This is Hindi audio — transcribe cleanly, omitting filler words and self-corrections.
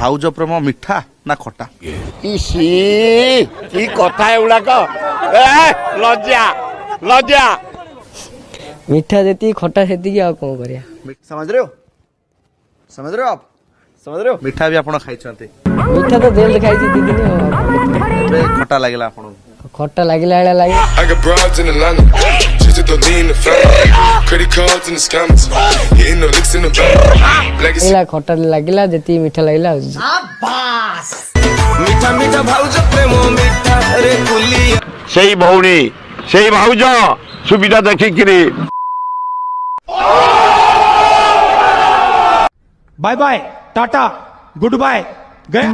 भाउज प्रेम मिठा ना खटा? इसी की कथा एगुड़ाक लज्जा लज्जा। मिठा देती खटा सेती आ कौन करिया। समझ रहे हो आप समझ रहे हो? मिठा भी आपण खाई छथि? मिठा तो जेल खाई छी दीदी ने। खटा लागला आपण? खट्टा लागिला एला लागे। I got broads in Atlanta, just to lean the family, credit cards in the scammers, hitting the licks in the bank. Legacy. एला खट्टा लागिला जेती मिठा लागिला। मिठा मिठा भाउज प्रेम मिठा रे कुलिया। सेही भौणी सेही भाउज सुविधा देखिकिरी। Bye bye tata good bye गया।